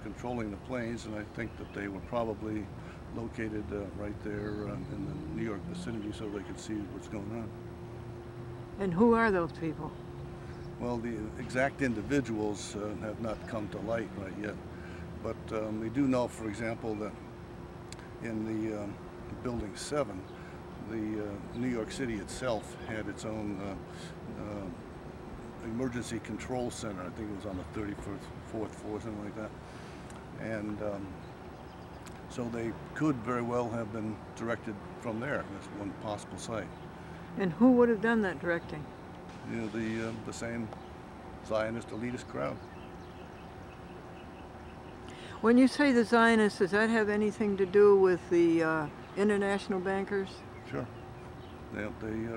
controlling the planes, and I think that they were probably located right there in the New York vicinity so they could see what's going on. And who are those people? Well, the exact individuals have not come to light right yet, but we do know, for example, that in the Building 7, the New York City itself had its own emergency control center. I think it was on the 34th floor, something like that. And so they could very well have been directed from there. That's one possible site. And who would have done that directing? You know, the same Zionist elitist crowd. When you say the Zionists, does that have anything to do with the international bankers? Sure. They are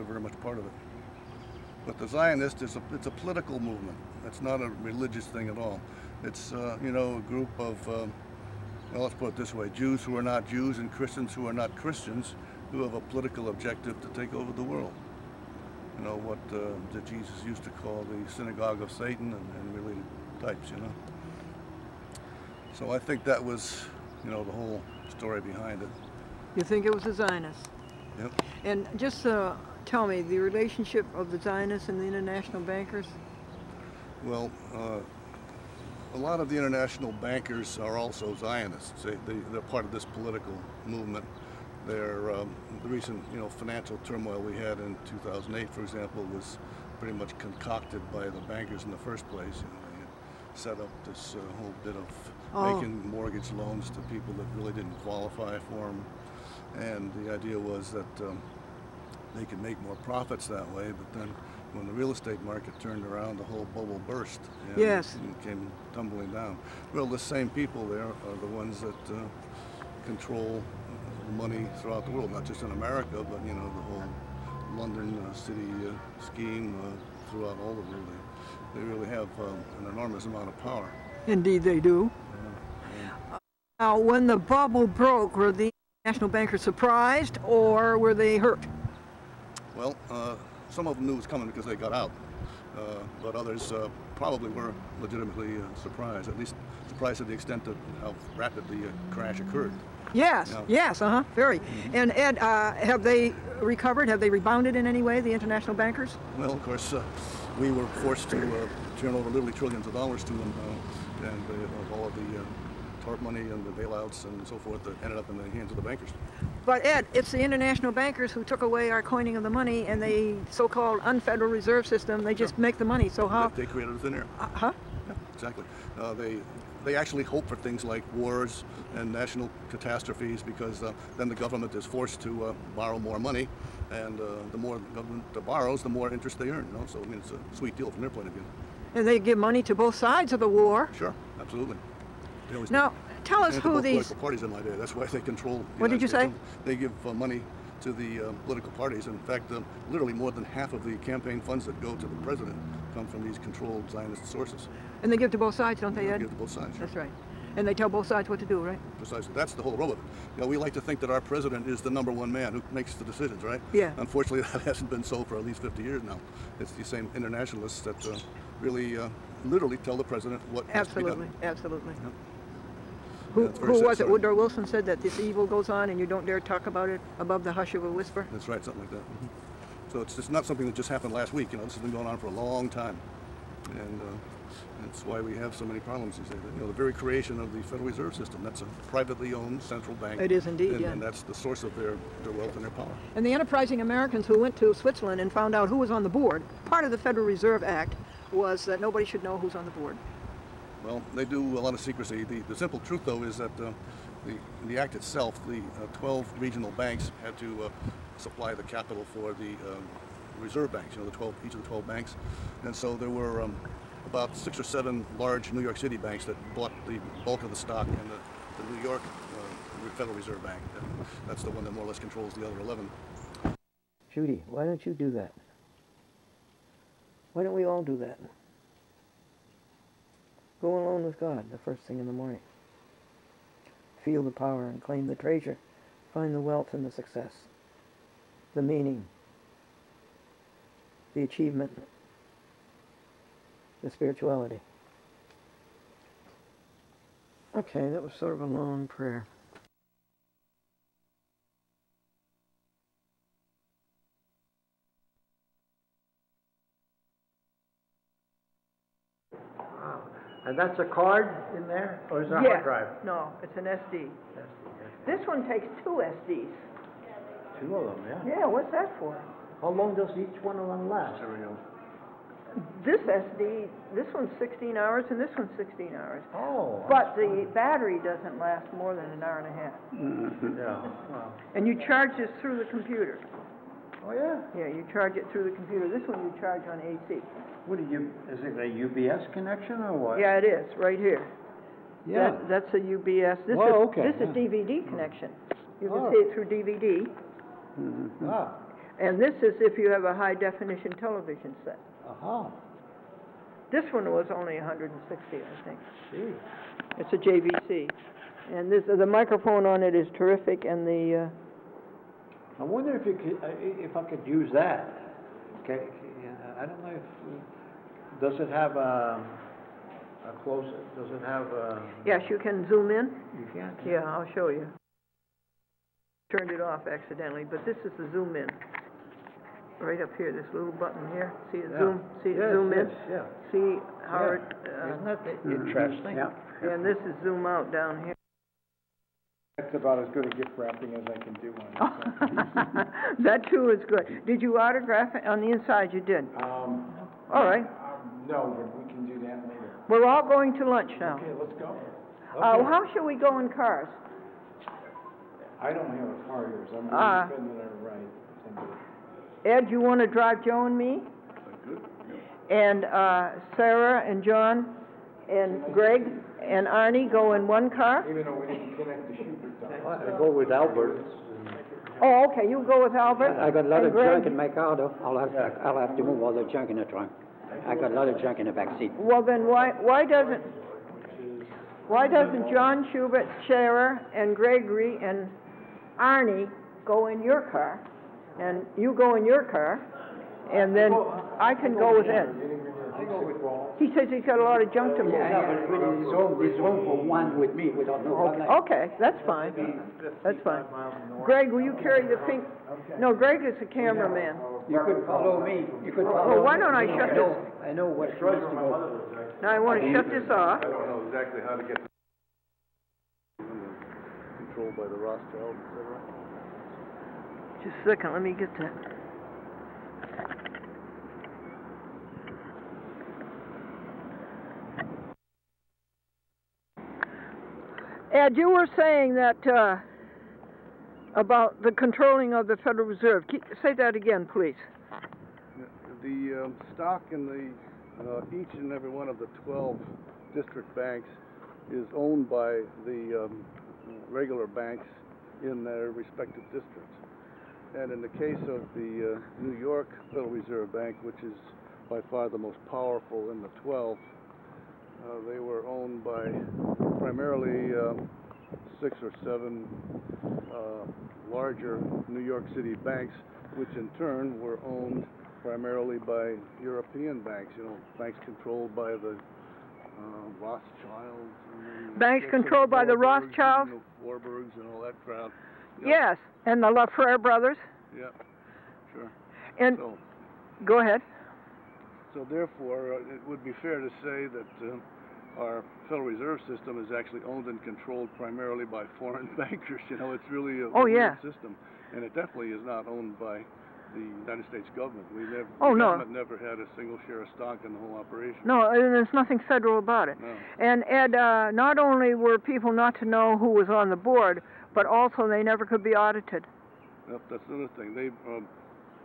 very much part of it. But the Zionist it's a political movement. It's not a religious thing at all. It's you know, a group of well, let's put it this way: Jews who are not Jews and Christians who are not Christians, who have a political objective to take over the world. You know, what that Jesus used to call the synagogue of Satan and related types. You know. So I think that was, you know, the whole story behind it. You think it was the Zionists? Yep. And just tell me, the relationship of the Zionists and the international bankers? Well, a lot of the international bankers are also Zionists. They're part of this political movement. They're, the recent, you know, financial turmoil we had in 2008, for example, was pretty much concocted by the bankers in the first place. You know, they had set up this whole bit of making mortgage loans to people that really didn't qualify for them. And the idea was that they could make more profits that way, but then when the real estate market turned around, the whole bubble burst and, yes, and came tumbling down. Well, the same people there are the ones that control money throughout the world, not just in America, but, you know, the whole London city scheme throughout all the world. They really have an enormous amount of power. Indeed they do. Now, when the bubble broke, were the national bankers surprised or were they hurt? Well, some of them knew it was coming because they got out, but others probably were legitimately surprised, at least surprised to the extent of how rapid the crash occurred. Yes, Yeah. yes, very. And Ed, have they recovered? Have they rebounded in any way, the international bankers? Well, of course, we were forced to turn over literally trillions of dollars to them, and all of the TARP money and the bailouts and so forth that ended up in the hands of the bankers. But Ed, it's the international bankers who took away our coining of the money and the so-called unfederal reserve system. They just make the money. So how? They created a thin air. Huh? Yeah, exactly. They actually hope for things like wars and national catastrophes because then the government is forced to borrow more money, and the more the government borrows, the more interest they earn. You know, so I mean, it's a sweet deal from their point of view. And they give money to both sides of the war. Sure, absolutely. Now, tell us who these political parties in my day. That's why they control. What did you say? They give money to the political parties. In fact, literally more than half of the campaign funds that go to the president come from these controlled Zionist sources. And they give to both sides, don't they, Ed? They give to both sides. Sure. That's right. And they tell both sides what to do, right? Precisely. That's the whole rub of it. You know, we like to think that our president is the #1 man who makes the decisions, right? Yeah. Unfortunately, that hasn't been so for at least 50 years now. It's the same internationalists that really, literally tell the president what has to be done. Absolutely. Yeah. Who was it? Woodrow Wilson said that this evil goes on and you don't dare talk about it above the hush of a whisper? That's right, something like that. So it's not something that just happened last week. You know, this has been going on for a long time. And that's why we have so many problems these days. You know, the very creation of the Federal Reserve System, that's a privately owned central bank. It is indeed, and that's the source of their wealth and their power. And the enterprising Americans who went to Switzerland and found out who was on the board, part of the Federal Reserve Act was that nobody should know who's on the board. Well, they do a lot of secrecy. The simple truth, though, is that the act itself, the 12 regional banks had to supply the capital for the reserve banks, you know, each of the 12 banks. And so there were about 6 or 7 large New York City banks that bought the bulk of the stock in the New York Federal Reserve Bank. And that's the one that more or less controls the other 11. Judy, why don't you do that? Why don't we all do that? Go alone with God the first thing in the morning. Feel the power and claim the treasure. Find the wealth and the success, the meaning, the achievement, the spirituality. Okay, that was sort of a long prayer. Wow. And that's a card in there, or is it a hard drive? No, it's an SD. SD. This one takes 2 SDs. 2 of them, yeah. Yeah, what's that for? How long does each one of them last? There we go. This SD, this one's 16 hours and this one's 16 hours. Oh. But the battery doesn't last more than an hour and a half. Yeah. Wow. And you charge this through the computer. Oh, yeah? Yeah, you charge it through the computer. This one you charge on AC. What do you, is it a UBS connection or what? Yeah, it is, right here. Yeah. That's a UBS. This Oh, is, okay, This is yeah. DVD connection. You can Oh. see it through DVD. Ah. And this is if you have a high definition television set. Aha. This one was only 160, I think. Gee. It's a JVC. And this, the microphone on it is terrific, and the, I wonder if you could, if I could use that. Okay, I don't know if, does it have a close, does it have a? yes, you can zoom in. You can? Yeah, I'll show you. Turned it off accidentally, but this is the zoom in. Right up here, this little button here. See it Yeah. zoom? See it Yes, zoom in? yes, yeah. See how Yeah. it? Isn't that interesting? Yeah. And this is zoom out down here. That's about as good a gift wrapping as I can do on it. That too is good. Did you autograph it on the inside? You did. All right. No, but we can do that later. We're all going to lunch now. Okay, let's go. How shall we go in cars? I don't have a car here, so I'm Ah. going to spend it on a ride. Ed, you want to drive Joe and me? And Sarah and John and Greg and Arnie go in one car? Even though we didn't connect the Schubert. I go with Albert. Oh, okay, you go with Albert? I got a lot And of Greg? junk in my car, though. I'll have to move all the junk in the trunk. I got a lot of junk in the back seat. Well, then why doesn't John Schubert, Sarah, and Gregory and Arnie go in your car, and you go in your car, and then I can go with Ed? I go with Walt. He says he's got a lot of junk to move. Yeah, but there's room for one with me without no problem. Okay, that's fine. That's fine. Greg, will you carry the pink? No, Greg is the cameraman. You could follow me. You could follow Well, why me. don't I shut this? I know what needs to go. Now I want to shut this off. I don't know exactly how to get controlled by the Rothschilds, is that right? Just a second, let me get that. Ed, you were saying that about the controlling of the Federal Reserve. Say that again, please. The stock in the each and every one of the 12 district banks is owned by the regular banks in their respective districts. And in the case of the New York Federal Reserve Bank, which is by far the most powerful in the 12, they were owned by primarily 6 or 7 larger New York City banks, which in turn were owned primarily by European banks, banks controlled by the Rothschilds. And Banks controlled by the Warburgs, Rothschilds? Warburgs and all that crowd. Yes, and the LaFrere brothers. Yeah, sure. And So, go ahead. so therefore, it would be fair to say that our Federal Reserve System is actually owned and controlled primarily by foreign bankers. It's really a weird system, and it definitely is not owned by the United States government. The government never had a single share of stock in the whole operation. No, there's nothing federal about it. No. And Ed, not only were people not to know who was on the board, but also they never could be audited. Yep, that's another thing. They've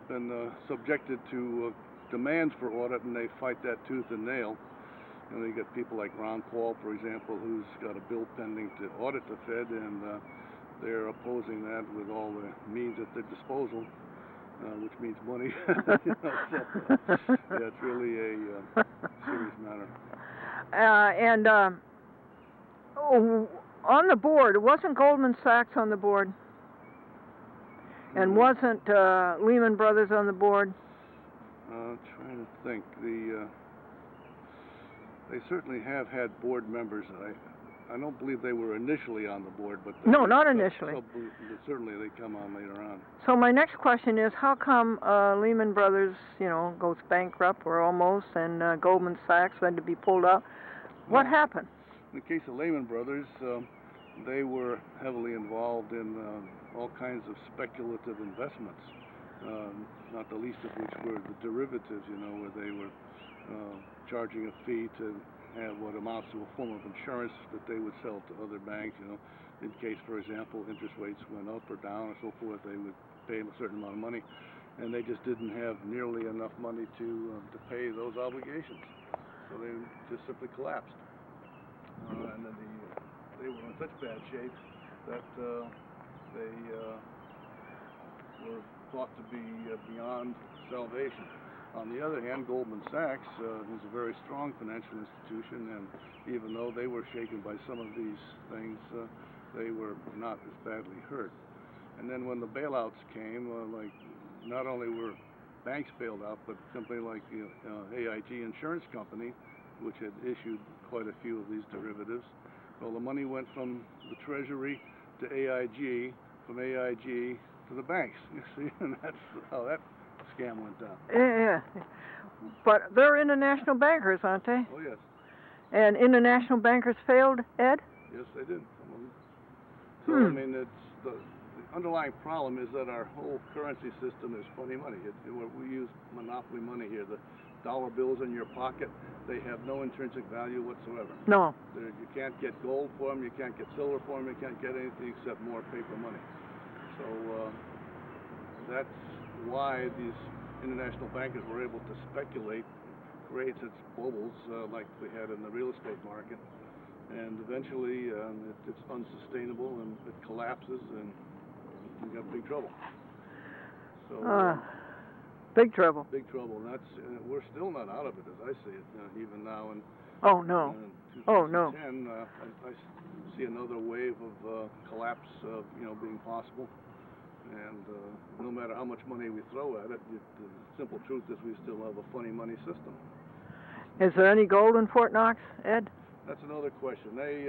been subjected to demands for audit, and they fight that tooth and nail. And you get people like Ron Paul, for example, who's got a bill pending to audit the Fed, and they're opposing that with all the means at their disposal, which means money. Yeah, it's really a serious matter. On the board, wasn't Goldman Sachs on the board? And wasn't Lehman Brothers on the board? Trying to think. They certainly have had board members. I don't believe they were initially on the board, but No, not initially. Certainly they come on later on. So my next question is, how come Lehman Brothers, goes bankrupt or almost, and Goldman Sachs had to be pulled out? What happened? In the case of Lehman Brothers, they were heavily involved in all kinds of speculative investments, not the least of which were the derivatives, where they were charging a fee to have what amounts to a form of insurance that they would sell to other banks, in case, for example, interest rates went up or down or so forth, they would pay them a certain amount of money, and they just didn't have nearly enough money to pay those obligations, so they just simply collapsed. And then they were in such bad shape that they were thought to be beyond salvation. On the other hand, Goldman Sachs is a very strong financial institution, and even though they were shaken by some of these things, they were not as badly hurt. And then when the bailouts came, not only were banks bailed out, but a company like AIG Insurance Company, which had issued quite a few of these derivatives, well, the money went from the Treasury to AIG, from AIG to the banks, you see, and that's how that scam went down. Yeah. But they're international bankers, aren't they? Oh, yes. And international bankers failed, Ed? Yes, they did, some of them. So, I mean, the underlying problem is that our whole currency system is funny money. We use monopoly money here. The dollar bills in your pocket, they have no intrinsic value whatsoever. No. You can't get gold for them, you can't get silver for them, you can't get anything except more paper money. So that's why these international bankers were able to speculate, create such bubbles like we had in the real estate market. And eventually it's unsustainable and it collapses and we got big trouble. So big trouble. Big trouble. And we're still not out of it, as I see it, even now. In, oh no. 2010, I see another wave of collapse, being possible. And no matter how much money we throw at it, the simple truth is we still have a funny money system. Is there any gold in Fort Knox, Ed? That's another question. They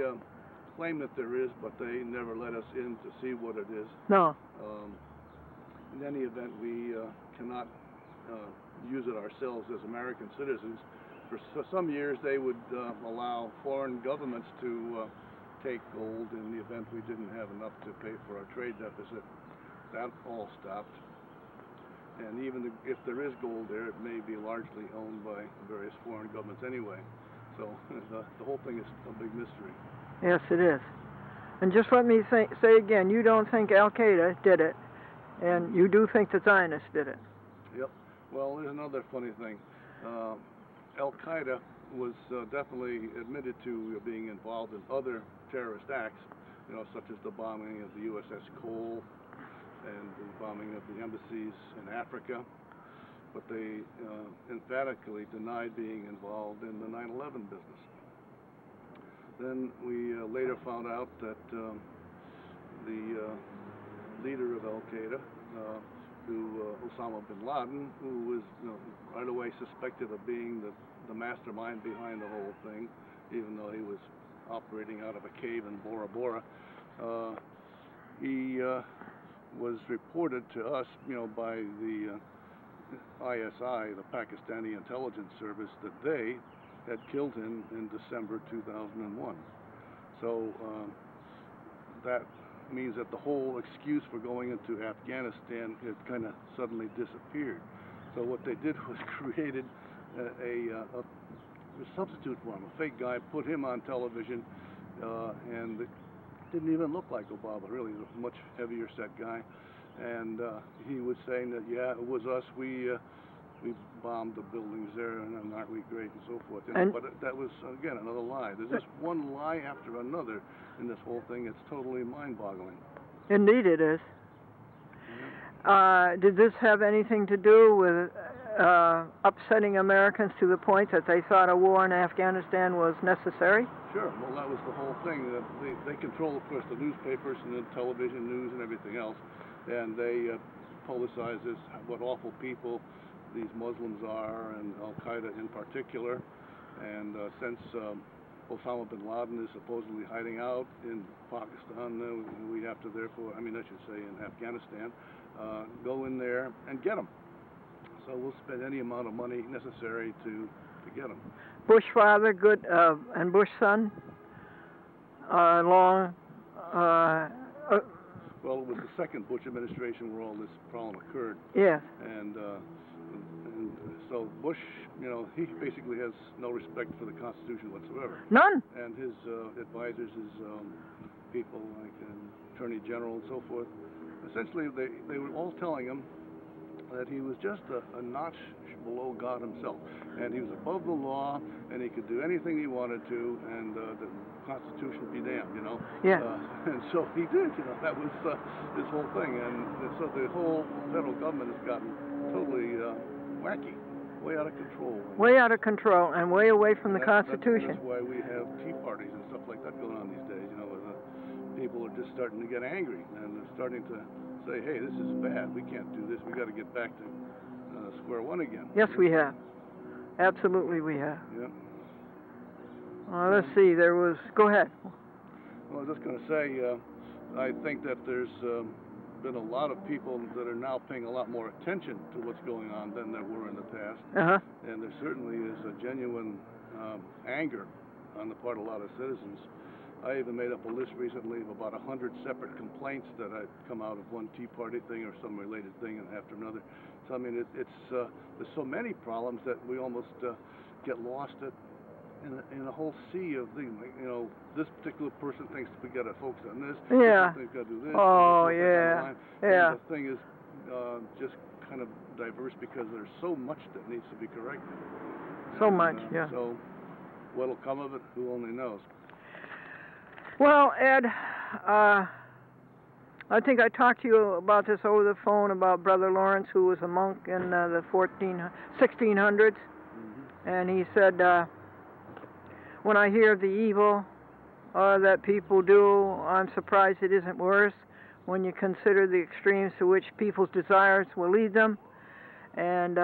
claim that there is, but they never let us in to see what it is. No. In any event, we cannot use it ourselves as American citizens. For some years, they would allow foreign governments to take gold in the event we didn't have enough to pay for our trade deficit. That all stopped. And even if there is gold there, it may be largely owned by various foreign governments anyway. So the whole thing is a big mystery. Yes, it is. And just let me say again, you don't think Al-Qaeda did it, and you do think the Zionists did it. Yep. Well, there's another funny thing. Al-Qaeda was definitely admitted to being involved in other terrorist acts, such as the bombing of the USS Cole and the bombing of the embassies in Africa. But they emphatically denied being involved in the 9/11 business. Then we later found out that the leader of Al-Qaeda, Osama bin Laden, who was right away suspected of being the mastermind behind the whole thing, even though he was operating out of a cave in Bora Bora, he was reported to us, by the ISI, the Pakistani intelligence service, that they had killed him in December 2001. So that means that the whole excuse for going into Afghanistan had kind of suddenly disappeared. So what they did was created a substitute for him, a fake guy, put him on television, and it didn't even look like Obama, really. He was a much heavier set guy. And he was saying that, yeah, it was us, we bombed the buildings there, and aren't we great, and so forth. But that was, again, another lie. There's just one lie after another in this whole thing. It's totally mind-boggling. Indeed it is. Yeah. Did this have anything to do with upsetting Americans to the point that they thought a war in Afghanistan was necessary? Sure. Well, that was the whole thing. They control, of course, the newspapers and the television news and everything else. And they publicize this, what awful people these Muslims are, and Al-Qaeda in particular. And since Osama bin Laden is supposedly hiding out in Pakistan. We have to therefore, I should say in Afghanistan, go in there and get him. So we'll spend any amount of money necessary to get him. Bush father, good, and Bush son, long. Well, it was the second Bush administration where all this problem occurred. Yes. And so Bush, he basically has no respect for the Constitution whatsoever. None. And his advisors, his people like Attorney General and so forth, essentially they were all telling him that he was just a notch below God himself, and he was above the law, and he could do anything he wanted to, and the Constitution be damned, Yeah. And so he did, that was his whole thing, and so the whole federal government has gotten totally wacky, way out of control. Way out of control, and way away from the Constitution. That's why we have tea parties and stuff like that going on these days, where people are just starting to get angry, and they're starting to say, hey, this is bad, we can't do this, we got to get back to square one again. Yes, we have. Absolutely we have. Yeah. Let's see, there was, go ahead. Well, I was just going to say, I think that there's been a lot of people that are now paying a lot more attention to what's going on than there were in the past. Uh-huh. And there certainly is a genuine anger on the part of a lot of citizens. I even made up a list recently of about 100 separate complaints that had come out of one Tea Party thing or some related thing and after another. So it's there's so many problems that we almost get lost in a whole sea of things. Like, this particular person thinks we got to focus on this. Yeah. This got to do this. Oh, this yeah. Yeah. Yeah. And the thing is just kind of diverse because there's so much that needs to be corrected. So much, yeah. So what'll come of it, who only knows? Well, Ed, I think I talked to you about this over the phone about Brother Lawrence, who was a monk in the 1600s. And he said, when I hear of the evil that people do, I'm surprised it isn't worse when you consider the extremes to which people's desires will lead them. And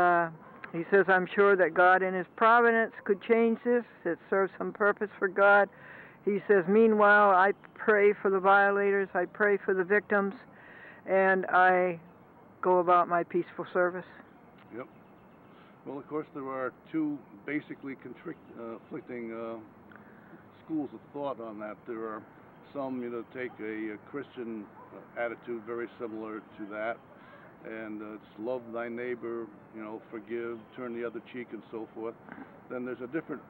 he says, I'm sure that God in his providence could change this. It serves some purpose for God. He says, meanwhile, I pray for the violators, I pray for the victims, and I go about my peaceful service. Yep. Well, of course, there are two basically conflicting schools of thought on that. There are some, take a Christian attitude very similar to that, and it's love thy neighbor, forgive, turn the other cheek, and so forth. Then there's a different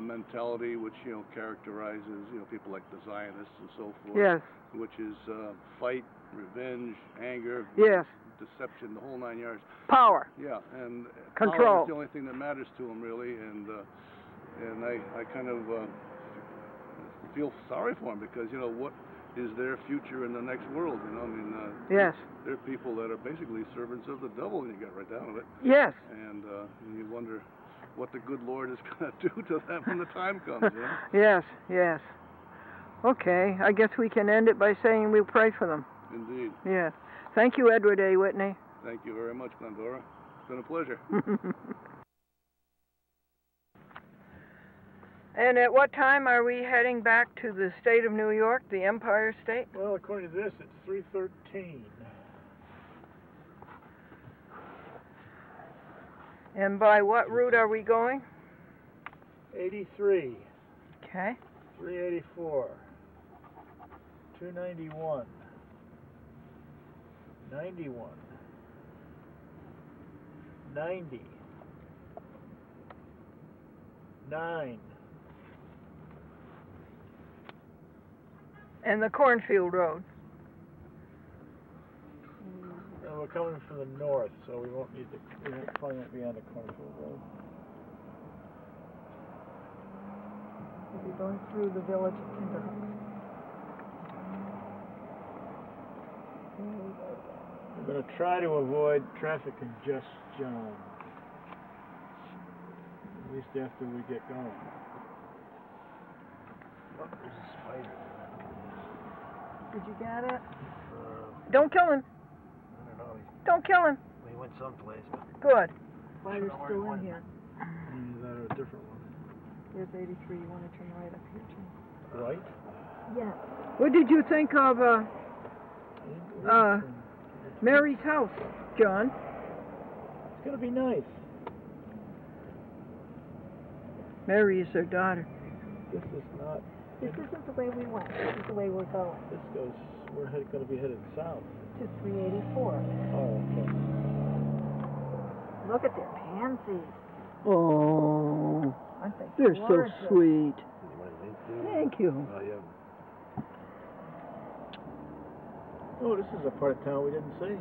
mentality which, characterizes, people like the Zionists and so forth. Yes. Which is fight, revenge, anger, yes, deception, the whole 9 yards. Power. Yeah, and control. Power is the only thing that matters to them, really, and I kind of feel sorry for them because, what is their future in the next world, yes. They're people that are basically servants of the devil when you get right down to it. Yes. And you wonder what the good Lord is going to do to them when the time comes, Yes, yes. Okay, I guess we can end it by saying we'll pray for them. Indeed. Yes. Thank you, Edward A. Whitney. Thank you very much, Glendora. It's been a pleasure. And at what time are we heading back to the state of New York, the Empire State? Well, according to this, it's 3:13. And by what route are we going? 83. Okay. 384. 291. 91. 90. 9. And the Cornfield Road. And we're coming from the north, so we won't need to, probably won't be on the Cornfield Road. We're going through the village of Kinderhook. We're going to try to avoid traffic congestion, at least after we get going. Oh, there's a spider. Did you get it? Don't kill him. I don't know. Don't kill him. He went someplace. Good. Spider's still in here. Either that or a different one. Here's 83. You want to turn right up here, Jim? Right? Yeah. What did you think of Mary's house, John? It's gonna be nice. Mary is her daughter. This is not. This isn't the way we went. This is the way we're going. This goes. We're gonna be headed south. To 384. Oh, okay. Look at their pansies. Oh, Aren't they they're so gorgeous? sweet. Oh, Thank you. yeah. Oh, this is a part of town we didn't see. Yeah.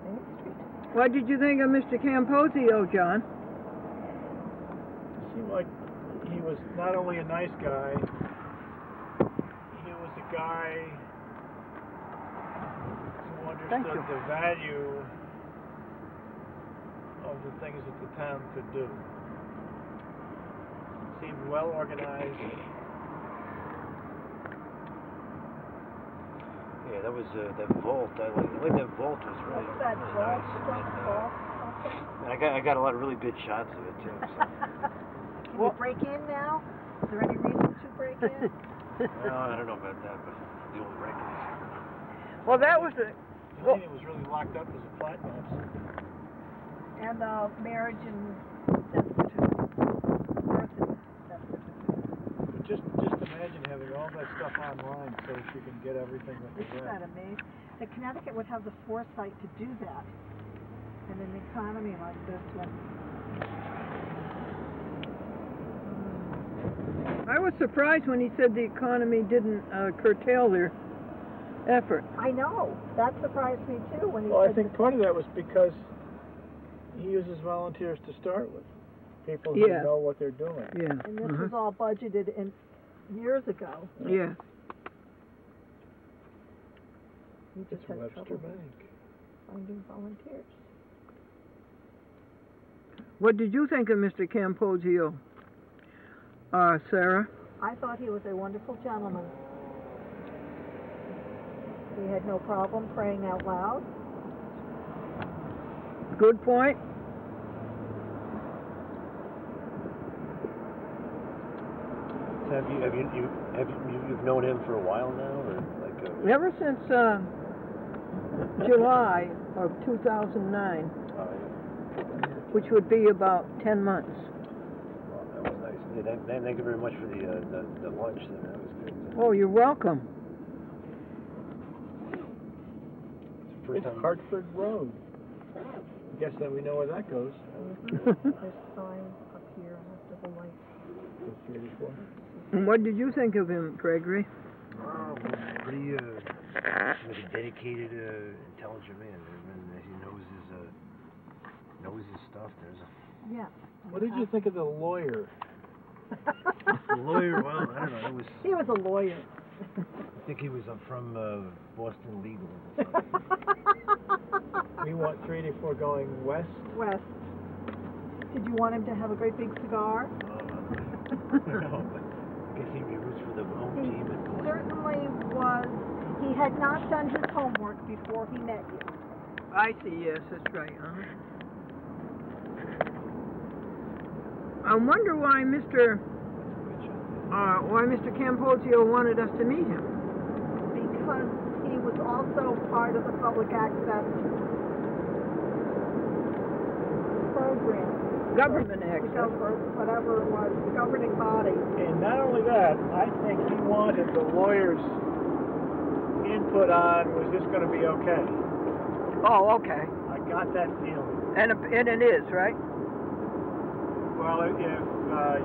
Main Street. What did you think of Mr. Camposio, John? It seemed like he was not only a nice guy, he was a guy who understood the value of the things that the town could do. Seemed well organized. Yeah, that was that vault. I like that vault. Was really, What's that really vault? nice. Vault? And I got a lot of really good shots of it too. So. Can we break in now? Is there any reason to break in? Well, I don't know about that, but the old records. Well, that was The only thing that was really locked up was the plat maps. And marriage and death certificate. Birth and death certificate. But just imagine having all that stuff online so that you can get everything that was Isn't that amazing? The Connecticut would have the foresight to do that in an economy like this one. I was surprised when he said the economy didn't curtail their effort. I know. That surprised me too when he Well, I said think part of that was because he uses volunteers to start with. People who Yeah. know what they're doing. Yeah. and this was all budgeted in years ago. Yeah. He just It's had Webster trouble Bank. finding volunteers. What did you think of Mr. Camposio, Sarah? I thought he was a wonderful gentleman. He had no problem praying out loud. Good point. So you've known him for a while now, or like? Ever since July of 2009, which would be about 10 months. Well, that was nice. Yeah, thank you very much for the lunch. That was good. Oh, you're welcome. It's Hartford Road. I guess then we know where that goes. There's signs up here after the light. To 34. And what did you think of him, Gregory? Pretty, he was a dedicated, intelligent man. And he knows his stuff. There's a Yeah. What did you think of the lawyer? the lawyer. Well, I don't know. It was. He was a lawyer. I think he was from Boston Legal. We want 384 going west. West. Did you want him to have a great big cigar? No, but I guess he roots for the home He team. certainly was. He had not done his homework before he met you. I see, yes, that's right. I wonder why Mr. Camposio wanted us to meet him. Because he was also part of the public access program. Government access. Whatever it was, the governing body. And not only that, I think he wanted the lawyer's input on, was this going to be okay? Oh, okay. I got that feeling. And it is, right? Well, if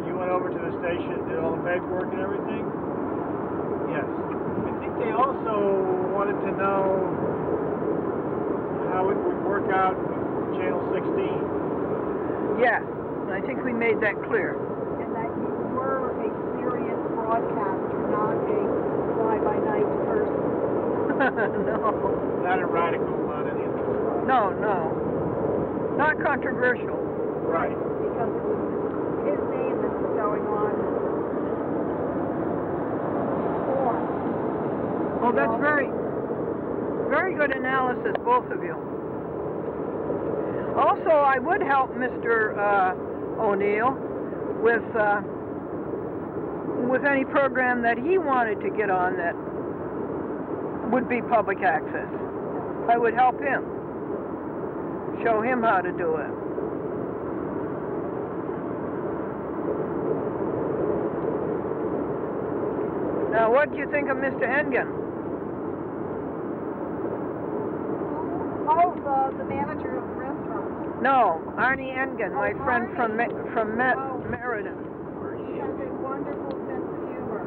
you went over to the station, did all the paperwork and everything, yes. I think they also wanted to know how it would work out with Channel 16. Yes. I think we made that clear. And that you were a serious broadcaster, not a fly-by-night person. No. Not a radical on any of this stuff. No. Not controversial. Right. Because it was his name that was going on. Oh, that's very good analysis, both of you. Also, I would help Mr. O'Neill with any program that he wanted to get on that would be public access. I would help him, show him how to do it. Now, what do you think of Mr. Engen? Oh, the manager of the restaurant. No, Arnie Engen, my friend from Meriden. He has a wonderful sense of humor.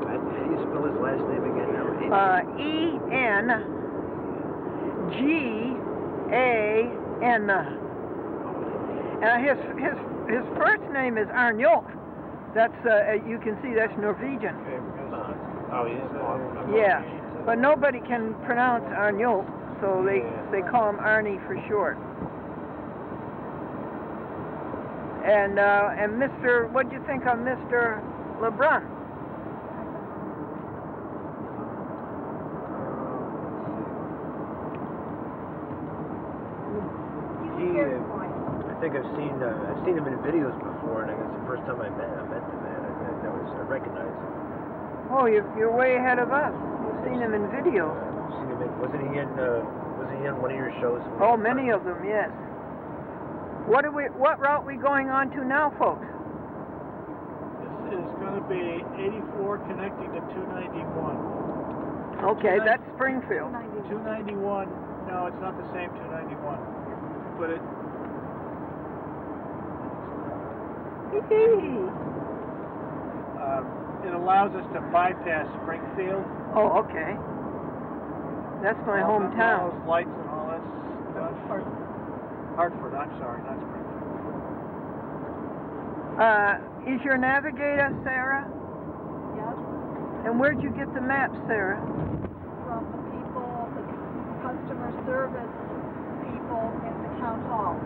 How do you spell his last name again now? E-N-G-A-N. His first name is Arnjolk. That's you can see that's Norwegian. Oh, yes. Yeah, but nobody can pronounce Arnjolk, so they call him Arnie for short. And Mr. What do you think of Mr. LeBrun? I think I've seen him in videos before, and I guess the first time I met the man, I recognized him. Oh, you're way ahead of us. You've seen him in videos. Seen him was he in one of your shows? Oh, many of them, yes. What route we going on to now, folks? This is going to be 84 connecting to 291. Okay, that's Springfield. 291. No, it's not the same 291. But it allows us to bypass Springfield. Oh, okay. That's my All hometown. those lights and all that stuff. Hartford, I'm sorry, not Springfield. Is your navigator Sarah? Yes, And where'd you get the map, Sarah? from the people, the customer service people at the town hall.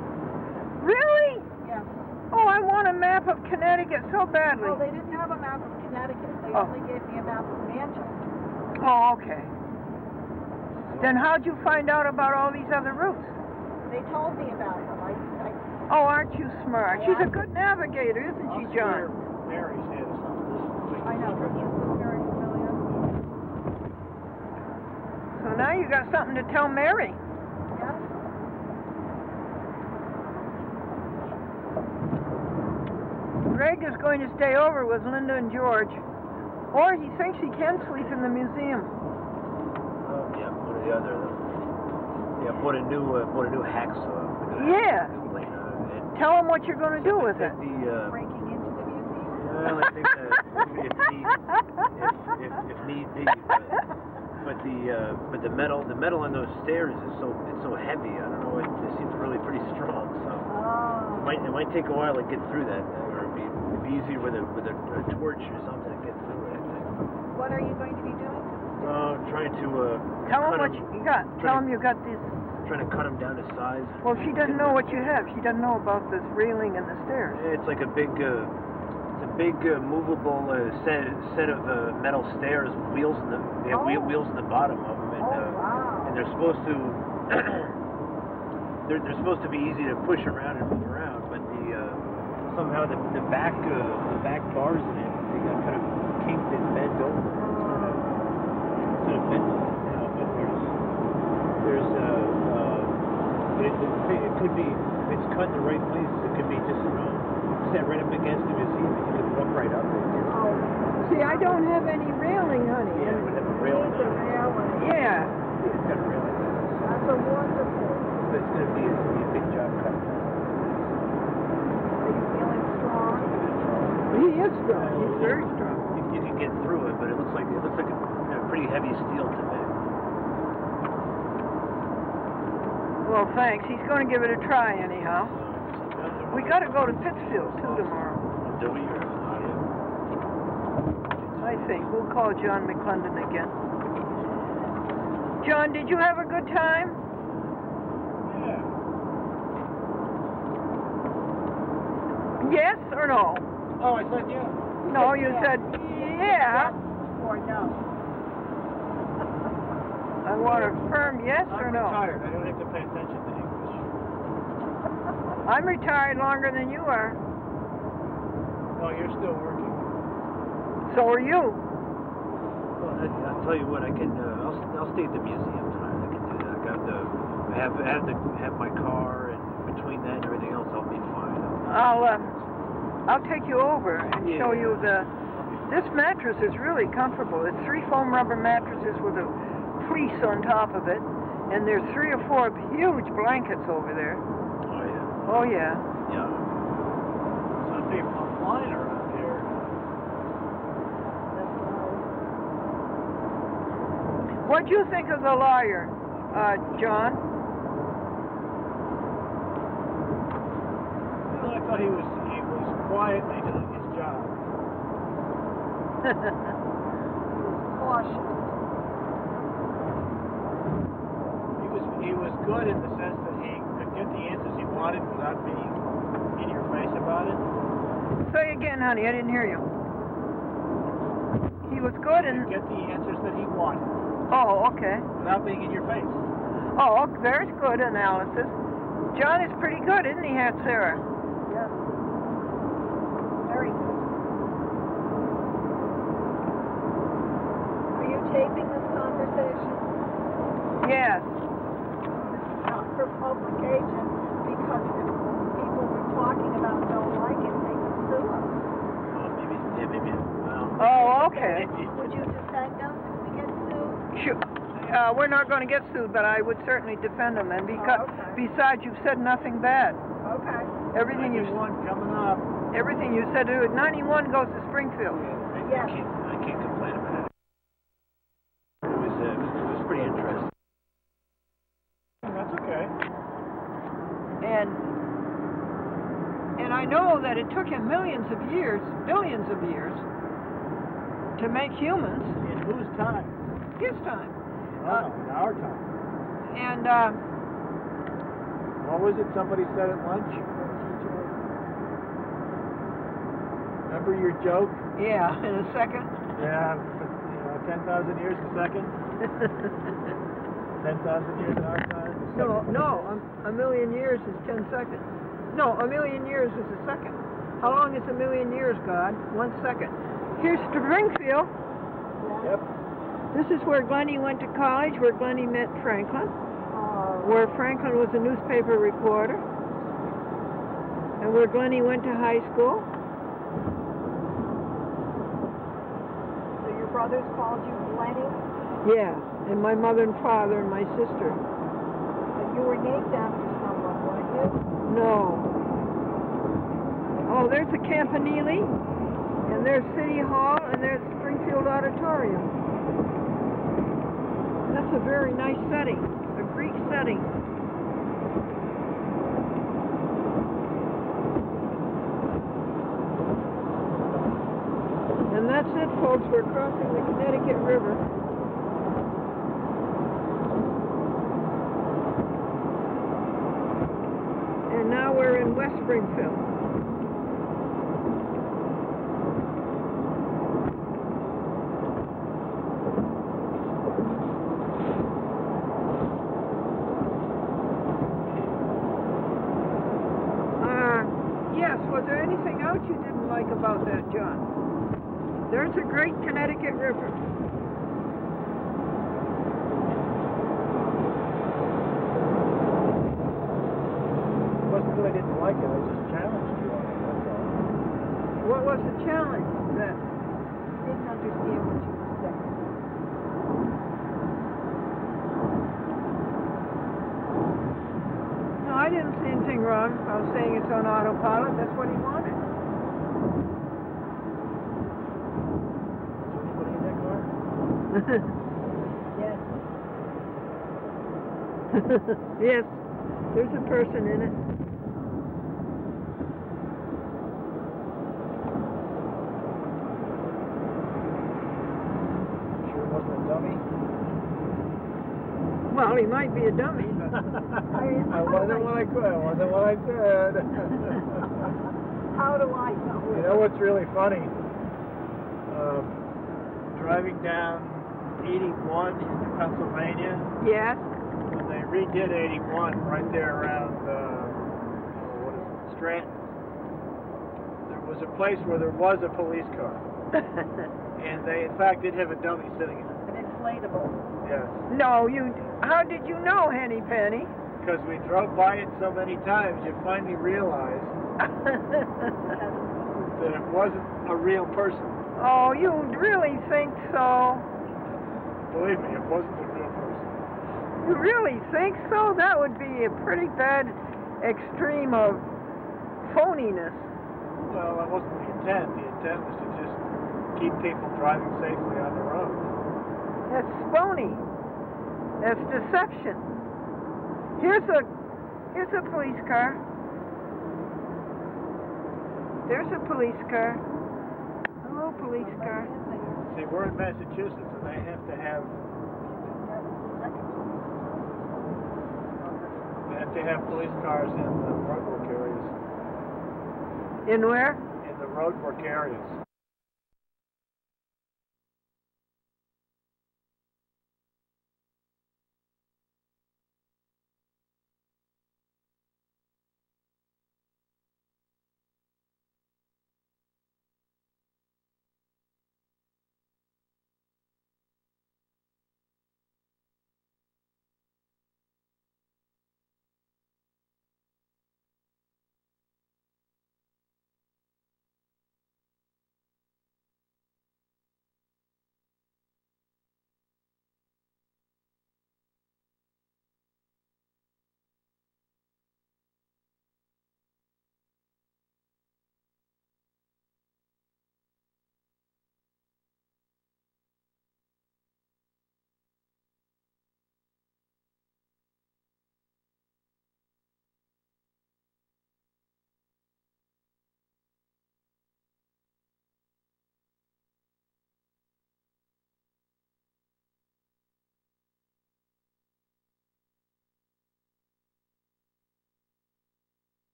Really? Yes. Oh, I want a map of Connecticut so badly. Well, they didn't have a map of Connecticut. They only gave me a map of Manchester. Oh, okay. Then how'd you find out about all these other routes? They told me about them. Oh, aren't you smart? She's a good navigator, isn't she, John? Mary's had something. I know, but you're so very familiar. So now you got something to tell Mary. Yes. Greg is going to stay over with Linda and George, or he thinks he can sleep in the museum. Yeah, one or the other. Yeah, bought a new hacksaw. Yeah. Tell him what you're going to do with it. Breaking into the museum. Well, I think that if need be, but the metal on those stairs is so heavy. I don't know. It seems really pretty strong. So it might take a while to get through that. Or it'd be easier with a torch or something to get through it. I think. What are you going to be doing to the stairs? Trying to Tell him what you got. Tell him you got this. Trying to cut them down to size. Well, she doesn't know what you have. She doesn't know about this railing and the stairs. It's like a big, movable set of metal stairs with wheels in the wheels in the bottom of them, and they're supposed to they're supposed to be easy to push around and move around, but somehow the back bars in it they got kind of kinked and bent over. It's sort of bent, but it could be, if it's cut in the right place, it could be just, set right up against the museum, and you could walk right up it. See, I don't have any railing, honey. Yeah, it would have a railing. Needs a railing. Yeah. It's got a railing. That's a wonderful. But it's going to be a big job cutting down. Are you feeling strong? He is strong. He's very strong. You can get through it, but it looks like a pretty heavy steel to me. Well, thanks. He's going to give it a try anyhow. We got to go to Pittsfield, too, tomorrow. Do we? I think. We'll call John McClendon again. John, did you have a good time? Yeah. Yes or no? Oh, I said yeah. No, you said, yeah. Yes or no? I want a firm yes or I'm no. retired. I don't have to pay attention to English. I'm retired longer than you are. Oh, you're still working. So are you. Well, I'll tell you what. I can. I'll stay at the museum tonight. I can do that. I got the. I have my car, and between that and everything else, I'll be fine. I'll take you over and show you the. This mattress is really comfortable. It's 3 foam rubber mattresses with a fleece on top of it, and there's 3 or 4 huge blankets over there. Oh yeah. Oh yeah. Yeah. Some people are flying around here. What'd you think of the lawyer, John? Well, I thought he was quietly doing his job. Cautious. He was good in the sense that he could get the answers he wanted without being in your face about it. Say again, honey. I didn't hear you. He was good He in. could get the answers that he wanted Oh, okay. without being in your face. Oh, there's good analysis. John is pretty good, isn't he, Aunt Sarah? Yes. Very good. Are you taping this conversation? Yes. Not for publication, because if people we're talking about don't like it, they can sue us. Well, maybe. Well. Oh, okay. Would you defend us if we get sued? Sure. We're not going to get sued, but I would certainly defend him. And because, okay. besides, you've said nothing bad. Okay. Everything you 91 coming up. everything you said to 91 goes to Springfield. Yes. I can't complain about it. It was pretty interesting. That's okay. And I know that it took him millions of years, billions of years, to make humans. In whose time? His time. Oh, in our time. And What was it somebody said at lunch? Remember your joke? yeah, in a second. Yeah, 10,000 years a second. 10,000 years in our time. No, a million years is 10 seconds. No, a million years is a second. How long is a million years, God? 1 second. Here's Springfield. Yep. This is where Glennie went to college, where Glennie met Franklin, where Franklin was a newspaper reporter, and where Glennie went to high school. So your brothers called you Glennie? Yeah, and my mother and father and my sister. But you were named after someone, weren't you? No. Oh, there's the Campanile, and there's City Hall, and there's Springfield Auditorium. That's a very nice setting, a Greek setting. And that's it, folks. We're crossing the Connecticut River. And now we're in West Springfield. Yes, was there anything else you didn't like about that, John? There's a great Connecticut River. It wasn't that I didn't like it, I just challenged you on it, that's all. What was the challenge then? Didn't understand what you were saying. No, I didn't see anything wrong. I was saying it's on autopilot. That's what he wanted. Is there anybody in that car? Yes. Yes, there's a person in it. Sure it wasn't a dummy? Well, he might be a dummy, but I wasn't what I could, I wasn't what I said. How do I know? You know what's really funny? driving down 81 into Pennsylvania. Yes. When they redid 81 right there around, what is it, Stratton, there was a place where there was a police car. And they, in fact, did have a dummy sitting in it. An inflatable. Yes. No, how did you know, Henny Penny? Because we drove by it so many times, you finally realized that it wasn't a real person. Oh, you really think so? Believe me, it wasn't a real person. You really think so? That would be a pretty bad extreme of phoniness. Well, that wasn't the intent. The intent was to just keep people driving safely on the road. That's phony. That's deception. Here's a police car. There's a police car. Hello, police car. See, we're in Massachusetts, and they have to have police cars in the roadwork areas. In where? In the roadwork areas.